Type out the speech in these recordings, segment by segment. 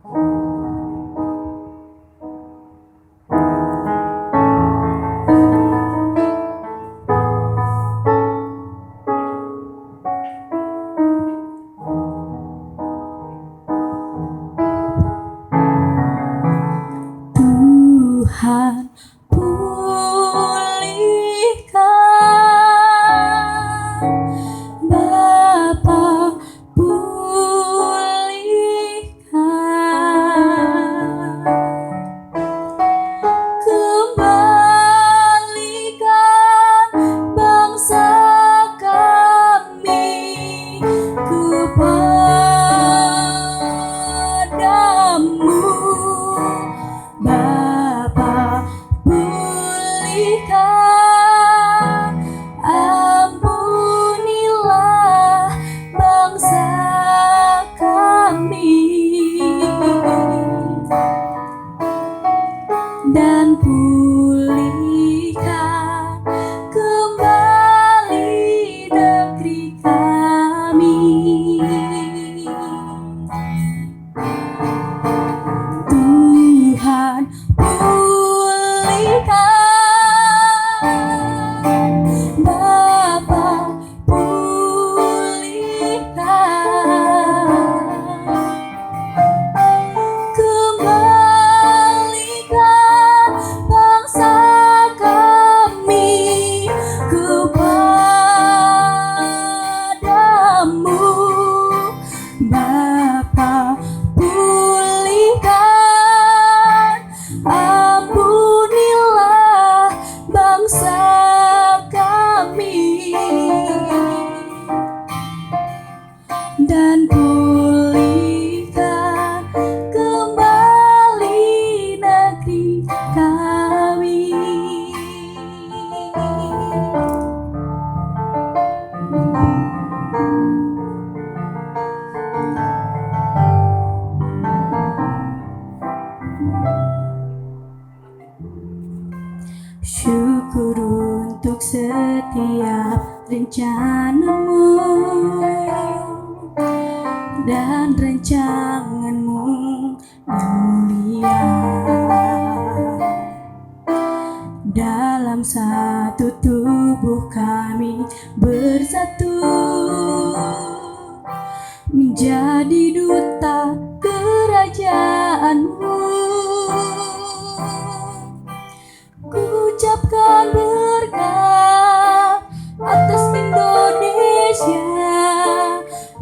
Tuhan, pulihkan Bapa, pulihkan, kembalikan bangsa kami kepadamu. Bapa, pulihkan, ampunilah bangsa kami, dan pulihkan kembali negeri kami. Tuhan, pulihkan Bapa, pulihkan, kembalikan bangsa kami kepadamu. Bapa, pulihkan, ampunilah bangsa kami, dan pulihkan kembali negeri kami. Syukur untuk setiap rencanamu dan rancanganmu yang mulia. Dalam satu tubuh kami bersatu menjadi duta kerajaanmu. Ucapkan berkat atas Indonesia,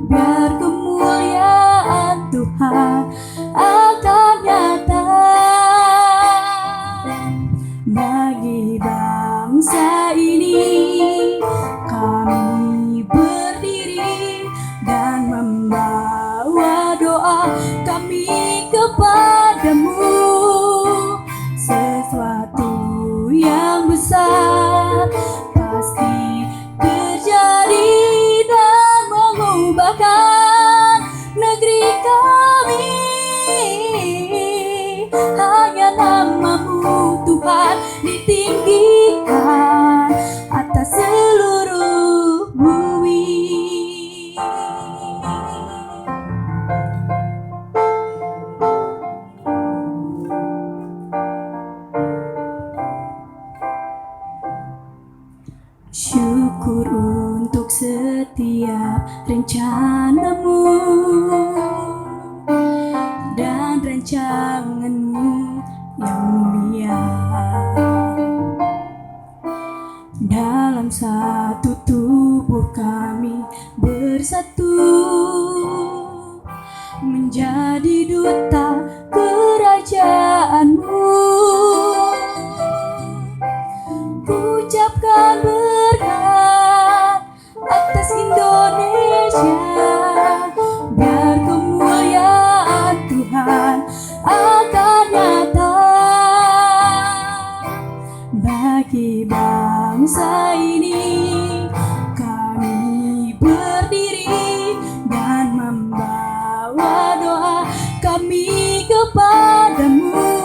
biar kemuliaan Tuhan akan nyata bagi bangsa ini. Kami berdiri dan membawa doa kami kepadamu. Sesuatu yang besar pasti terjadi dan mengubahkan negeri kami. Hanya namamu Tuhan ditinggikan atas seluruh bumi. Syukur untuk setiap rencanamu dan rancanganmu yang mulia. Dalam satu tubuh kami bersatu menjadi duta kerajaanmu. Ucapkan berkat atas Indonesia, biar kemuliaan Tuhan akan nyata bagi bangsa ini. Kami berdiri dan membawa doa kami kepadamu.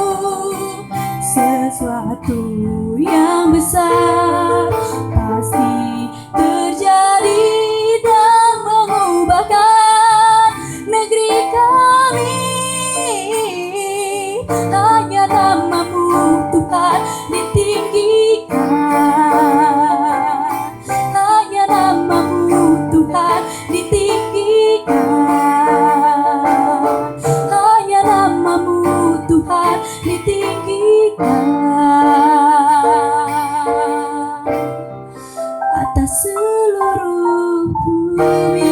Sesuatu yang besar pasti terjadi dan mengubahkan negeri kami. atas seluruh bumi.